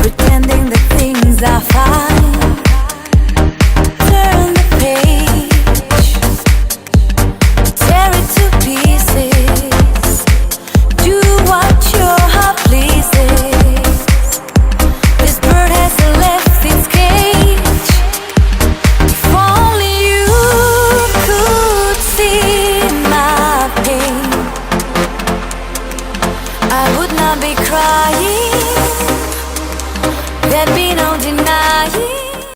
pretending the things are fine. Turn the page, tear it to pieces. Do what your heart pleases. This bird has left its cage. If only you could see my pain, I would not be crying. There'd be no denying.